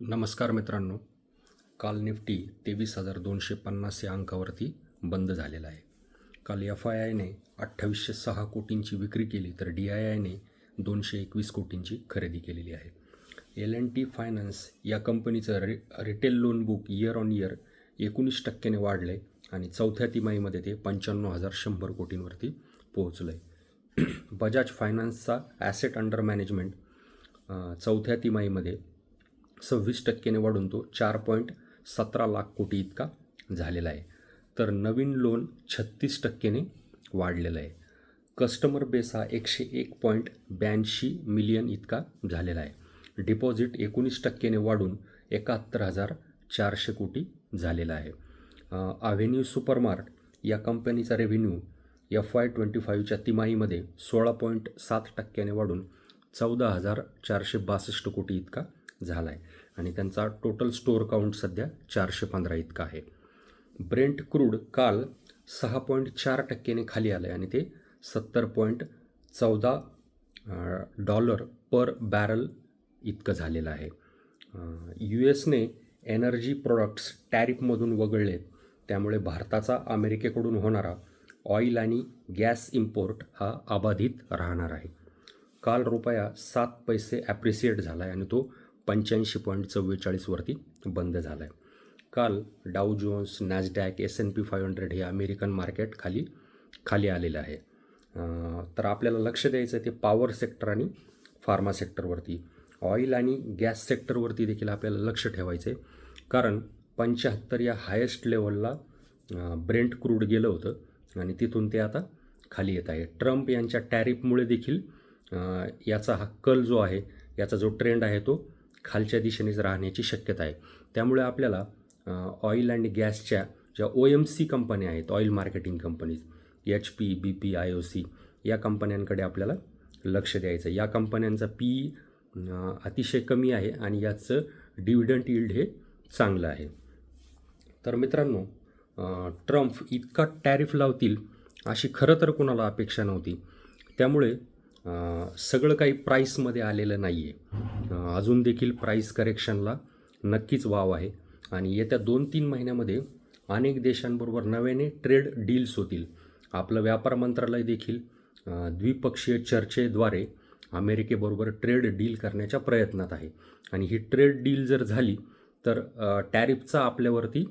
नमस्कार मित्रांनो. काल निफ्टी 23,250 या अंकावरती बंद झालेला आहे. काल FIIने 2806 कोटींची विक्री केली तर DIIने 221 कोटींची खरेदी केलेली आहे. L&T फायनान्स या कंपनीचं retail loan book year on year 19% वाढले आणि चौथ्या तिमाहीमध्ये ते 95,100 कोटींवरती पोहोचलं आहे. बजाज फायनान्सचा ॲसेट अंडर मॅनेजमेंट चौथ्या तिमाहीमध्ये 26% वाढून तो 4.17 लाख कोटी इतका झालेला आहे. तर नवीन लोन 36% वाढलेलं आहे. कस्टमर बेस हा 101.82 मिलियन इतका झालेला आहे. डिपॉझिट 19% वाढून 71,400 कोटी झालेला आहे. अव्हेन्यू सुपरमार्ट या कंपनीचा रेव्हेन्यू FY25च्या तिमाहीमध्ये 16.7% वाढून 14,462 कोटी इतका झाला आहे आणि त्यांचा टोटल स्टोअर काउंट सध्या 415 इतका आहे. ब्रेंट क्रूड काल 6.4% खाली आलं आहे आणि ते $70.14 पर बॅरल इतकं झालेलं आहे. USने एनर्जी प्रोडक्ट्स टॅरिफमधून वगळलेत, त्यामुळे भारताचा अमेरिकेकडून होणारा ऑइल आणि गॅस इम्पोर्ट हा अबाधित राहणार आहे. काल रुपया 7 पैसे ॲप्रिशिएट झाला आहे आणि तो 85.44 वरती बंद झाला आहे. काल डाऊ जोन्स, नॅसडॅक, S&P 500 हे अमेरिकन मार्केट खाली आलेलं आहे. तर आपल्याला लक्ष द्यायचं आहे ते पॉवर सेक्टर आणि फार्मा सेक्टरवरती. ऑइल आणि गॅस सेक्टरवरती देखील आपल्याला लक्ष ठेवायचं आहे, कारण 75 या हायेस्ट लेवलला ब्रेंट क्रूड गेलं होतं आणि तिथून ते आता खाली येत आहे. ट्रम्प यांच्या टॅरिफमुळे देखील याचा हा कल जो आहे, याचा जो ट्रेंड आहे तो खालच्या दिशेनेच राहण्याची शक्यता आहे. त्यामुळे आपल्याला ऑइल आणि गॅसच्या ज्या OMC कंपन्या आहेत, oil marketing companies, HP, BP, IOC या कंपन्यांकडे आपल्याला लक्ष द्यायचं आहे. या कंपन्यांचा PE अतिशय कमी आहे आणि याचं डिव्हिडंड यील्ड हे चांगलं आहे. तर मित्रांनो, ट्रम्प इतका टॅरिफ लावतील अशी खरं तर कोणाला अपेक्षा नव्हती. त्यामुळे सगळं काही प्राईसमध्ये आलेलं नाही आहे. अजून देखील प्राईस करेक्शनला नक्कीच वाव आहे आणि येत्या 2-3 महिन्यामध्ये अनेक देशांबरोबर नव्याने ट्रेड डील्स होतील. आपलं व्यापार मंत्रालय देखील द्विपक्षीय चर्चेद्वारे अमेरिकेबरोबर ट्रेड डील करण्याच्या प्रयत्नात आहे आणि ही ट्रेड डील जर झाली तर टॅरिफचा आपल्यावरती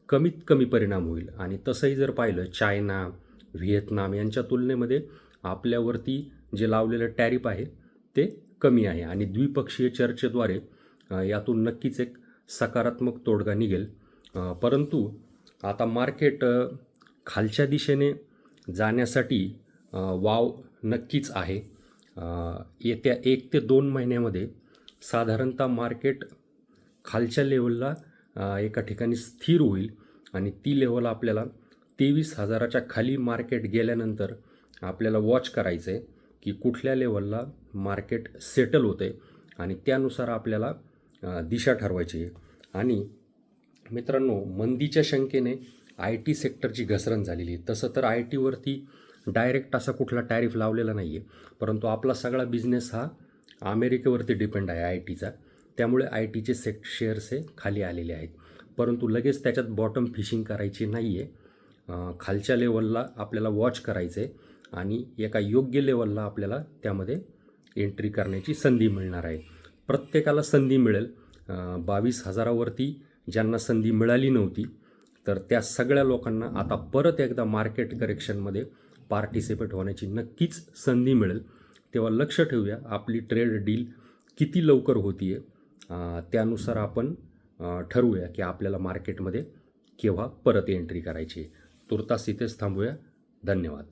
कमीत कमी परिणाम होईल. आणि तसंही जर पाहिलं, चायना, व्हिएतनाम यांच्या तुलनेमध्ये आपल्यावरती जे लावलेलं टॅरिफ आहे ते कमी आहे आणि द्विपक्षीय चर्चेद्वारे यातून नक्कीच एक सकारात्मक तोडगा निघेल. परंतु आता मार्केट खालच्या दिशेने जाण्यासाठी वाव नक्कीच आहे. येत्या 1 ते 2 महिन्यामध्ये साधारणतः मार्केट खालच्या लेवलला एका ठिकाणी स्थिर होईल आणि ती लेवल आपल्याला 23,000च्या खाली मार्केट गेल्यानंतर आपल्याला वॉच करायचं आहे की कुठल्या लेवलला मार्केट सेटल होते आणि त्यानुसार आपल्याला दिशा ठरवायची आहे. आणि मित्रांनो, मंदीच्या शंकेने IT सेक्टरची घसरण झालेली आहे. तसं तर ITवरती डायरेक्ट असा कुठला टॅरिफ लावलेला नाही आहे, परंतु आपला सगळा बिझनेस हा अमेरिकेवरती डिपेंड आहे ITचा. त्यामुळे ITचे शेअर्स हे खाली आलेले आहेत. परंतु लगेच त्याच्यात बॉटम फिशिंग करायची नाही आहे. खालच्या लेवलला आपल्याला वॉच करायचं आहे आणि एका योग्य लेवलला आपल्याला त्यामध्ये एंट्री करण्याची संधी मिळणार आहे. प्रत्येकाला संधी मिळेल. 22,000वरती ज्यांना संधी मिळाली नव्हती तर त्या सगळ्या लोकांना आता परत एकदा मार्केट करेक्शनमध्ये पार्टिसिपेट होण्याची नक्कीच संधी मिळेल. तेव्हा लक्ष ठेवूया आपली ट्रेड डील किती लवकर होती आहे, त्यानुसार आपण ठरवूया की आपल्याला मार्केटमध्ये केव्हा परत एंट्री करायची आहे. तुर्तास इथेच थांबूया. धन्यवाद.